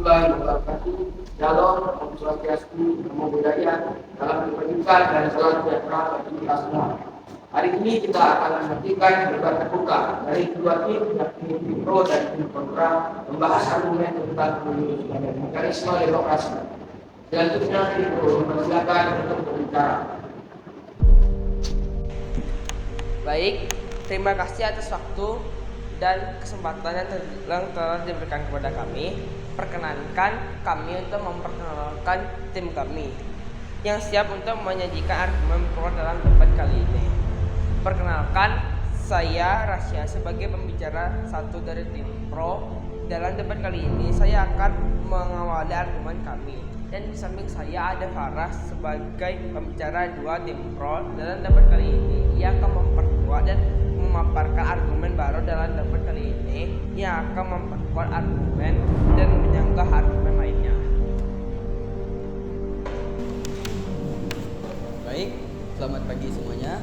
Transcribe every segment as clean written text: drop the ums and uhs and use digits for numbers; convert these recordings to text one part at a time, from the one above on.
Tuhan memberkati Shalom, Om Swastiastu, Namo Buddhaya, dalam kehidupan dan salam sejahtera bagi kita semua. Hari ini kita akan menantikan debat terbuka dari kedua tim, yakni tim pro dan tim kontra, membahas argumen tentang pemilu dan mekanisme demokrasi. Selanjutnya tim pro mempersilakan untuk berbicara. Baik, terima kasih atas waktu dan kesempatan yang telah diberikan kepada kami. Perkenankan kami untuk memperkenalkan tim kami yang siap untuk menyajikan argumen pro dalam debat kali ini. Perkenalkan, saya Rasya sebagai pembicara satu dari tim pro. Dalam debat kali ini saya akan mengawali argumen kami. Dan di samping saya ada Farah sebagai pembicara dua tim pro. Dalam debat kali ini ia akan memperkuat dan memaparkan argumen baru dalam debat kali ini yang akan memperkuat argumen dan menyanggah argumen lainnya. Baik, selamat pagi semuanya.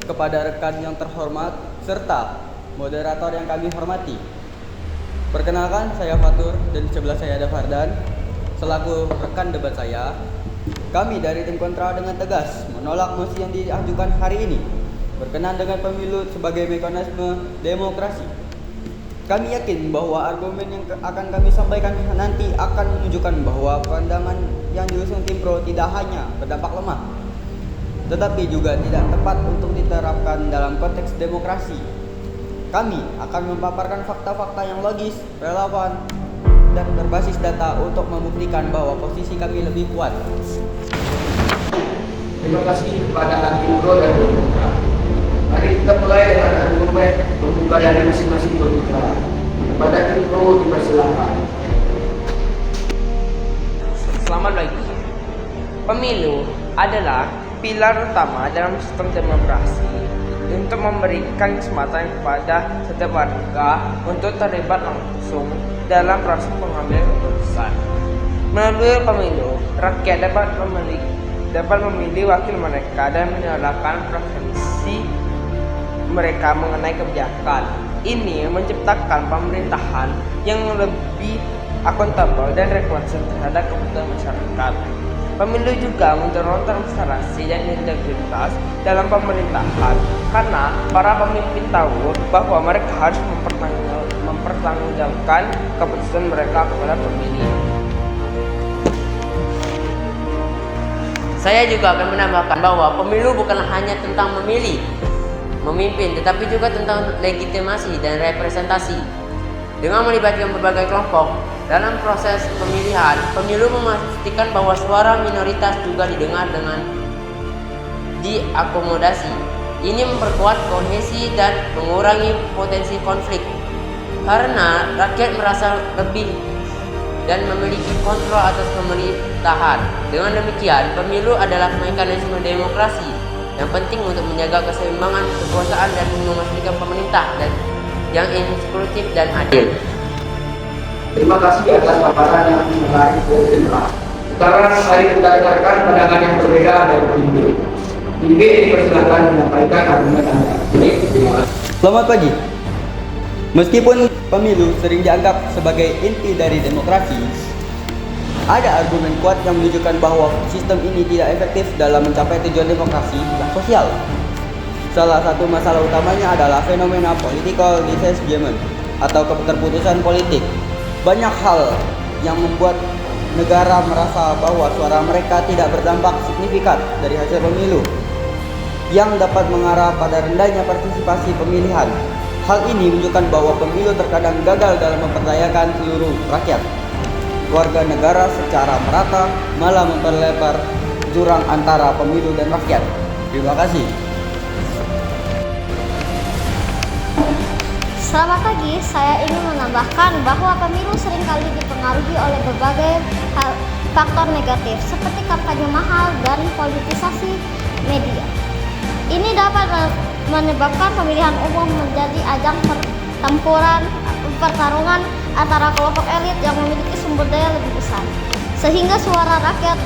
Kepada rekan yang terhormat serta moderator yang kami hormati, perkenalkan saya Fatur dan di sebelah saya ada Fardan selaku rekan debat saya. Kami dari tim kontra dengan tegas menolak mosi yang diajukan hari ini berkenaan dengan pemilu sebagai mekanisme demokrasi. Kami yakin bahwa argumen yang akan kami sampaikan nanti akan menunjukkan bahwa pandangan yang diusung tim pro tidak hanya berdampak lemah, tetapi juga tidak tepat untuk diterapkan dalam konteks demokrasi. Kami akan memaparkan fakta-fakta yang logis, relevan, dan berbasis data untuk membuktikan bahwa posisi kami lebih kuat. Terima kasih kepada tim pro dan tim kontra. Mari kita mulai dengan argumen pembuka dari masing-masing pembicara. Kepada tim pro dipersilakan. Selamat pagi. Pemilu adalah pilar utama dalam sistem demokrasi untuk memberikan kesempatan kepada setiap warga untuk terlibat langsung dalam proses pengambilan keputusan. Melalui pemilu, rakyat dapat memilih wakil mereka dan menyuarakan preferensi mereka mengenai kebijakan. Ini menciptakan pemerintahan yang lebih akuntabel dan responsif terhadap kebutuhan masyarakat. Pemilu juga mendorong transparansi dan integritas dalam pemerintahan karena para pemimpin tahu bahwa mereka harus mempertanggungjawabkan keputusan mereka kepada pemilih. Saya juga akan menambahkan bahwa pemilu bukan hanya tentang memilih, memimpin, tetapi juga tentang legitimasi dan representasi. Dengan melibatkan berbagai kelompok dalam proses pemilihan, pemilu memastikan bahwa suara minoritas juga didengar dengan diakomodasi. Ini memperkuat kohesi dan mengurangi potensi konflik karena rakyat merasa lebih dan memiliki kontrol atas pemerintahan. Dengan demikian, pemilu adalah mekanisme demokrasi yang penting untuk menjaga keseimbangan kekuasaan dan memastikan pemerintah yang inklusif dan adil. Terima kasih atas paparan yang menarik dari tim A. Sekarang mari kita dengarkan pandangan yang berbeda dari tim B. Tim B dipersilakan menyampaikan argumen Anda. Selamat pagi. Meskipun pemilu sering dianggap sebagai inti dari demokrasi, ada argumen kuat yang menunjukkan bahwa sistem ini tidak efektif dalam mencapai tujuan demokrasi yang sosial. Salah satu masalah utamanya adalah fenomena political disengagement atau keterputusan politik. Banyak hal yang membuat negara merasa bahwa suara mereka tidak berdampak signifikan dari hasil pemilu, yang dapat mengarah pada rendahnya partisipasi pemilihan. Hal ini menunjukkan bahwa pemilu terkadang gagal dalam memperdayakan seluruh rakyat. Warga negara secara merata malah memperlebar jurang antara pemilu dan rakyat. Terima kasih. Selamat pagi, saya ingin menambahkan bahwa pemilu seringkali dipengaruhi oleh berbagai faktor negatif seperti kampanye mahal dan politisasi media. Ini dapat menyebabkan pemilihan umum menjadi ajang pertarungan antara kelompok elit yang memiliki sumber daya lebih besar, sehingga suara rakyat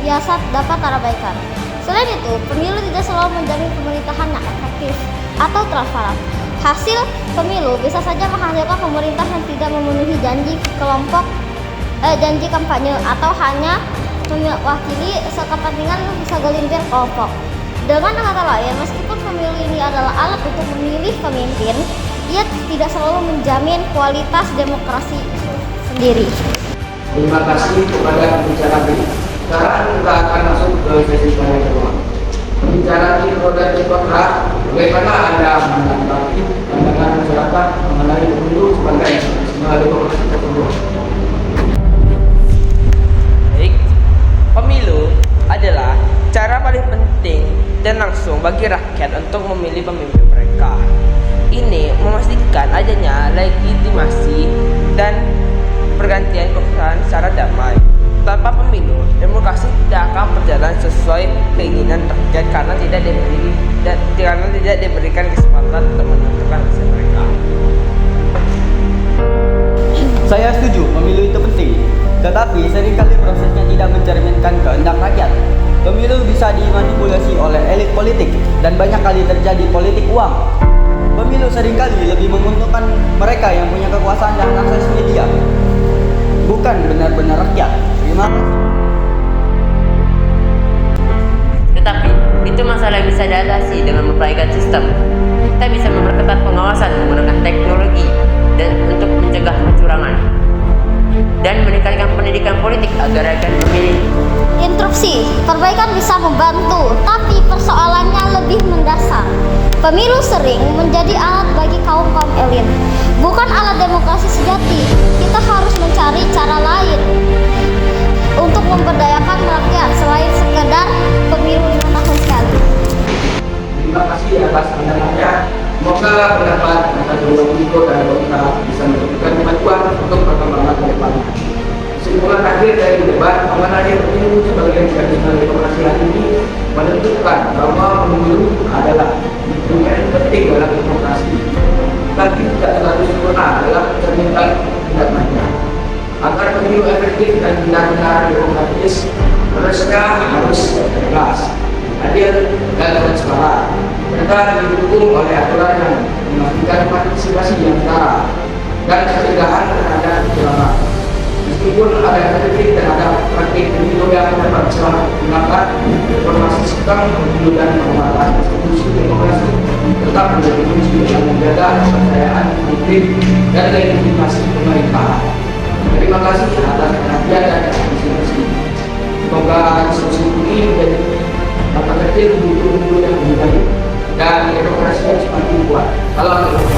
biasa dapat terabaikan. Selain itu, pemilu tidak selalu menjamin pemerintahan yang efektif atau transparan. Hasil pemilu bisa saja menghasilkan pemerintah yang tidak memenuhi janji kelompok janji kampanye atau hanya mewakili sekepentingan segelintir kelompok. Dengan kata lain, meskipun pemilu ini adalah alat untuk memilih pemimpin, ia tidak selalu menjamin kualitas demokrasi itu sendiri. Terima kasih kepada pembicara ini. Sekarang kita akan masuk ke sesi tanya jawab. Pembicara di roda demokrat, bagaimana Anda menanggapi pandangan masyarakat mengenai pemilu sebagai demokrasi tersebut? Baik, pemilu adalah cara paling penting dan langsung bagi rakyat untuk memilih pemimpin mereka. Ini memastikan adanya legitimasi dan pergantian kekuasaan secara damai. Tanpa pemilu, demokrasi tidak akan berjalan sesuai keinginan rakyat karena tidak diberikan kesempatan untuk menentukan nasib mereka. Saya setuju pemilu itu penting, tetapi seringkali prosesnya tidak mencerminkan kehendak rakyat. Pemilu bisa dimanipulasi oleh elit politik dan banyak kali terjadi politik uang. Pemilu seringkali lebih menguntungkan mereka yang punya kekuasaan dan akses media, bukan benar-benar rakyat. Terima kasih. Tetapi, itu masalah yang bisa diatasi dengan memperbaikan sistem. Kita bisa memperketat pengawasan menggunakan teknologi dan untuk mencegah kecurangan dan meningkatkan pendidikan politik agar rakyat memilih. Interupsi, perbaikan bisa membantu, tapi persoalannya lebih mendasar. Pemilu sering menjadi alat bagi kaum-kaum elit, bukan alat demokrasi sejati. Kita harus mencari cara lain untuk memberdayakan rakyat selain sekedar pemilu 5 tahun sekali. Terima kasih atas pandangannya. Semoga pendapat Dr. Wiko dan Dr. bisa memberikan bantuan untuk perkembangan ke depannya. Kesimpulan akhir dari debat mengenai pemilu sebagai mekanisme demokrasi hari ini menentukan bahwa pemilu adalah instrumen penting dalam demokrasi, tapi tidak selalu sempurna dalam mencerminkan tindak lanjut. Agar pemilu efektif dan benar-benar demokratis, prosesnya harus jelas, adil, dan transparan. Serta didukung oleh aturan yang memastikan partisipasi yang setara dan pencegahan terhadap kecurangan. Meskipun ada kritik terhadap praktik pemilu yang dapat dilakukan, reformasi sistem pemilu dan penguatan institusi demokrasi tetap menjadi kunci dalam menjaga kepercayaan publik dan legitimasi pemerintahan. Terima kasih atas perhatian dan diskusi. Semoga diskusi ini menjadi kata kecil untuk pemilu yang lebih baik dan demokrasi yang semakin kuat. Salam demokrasi.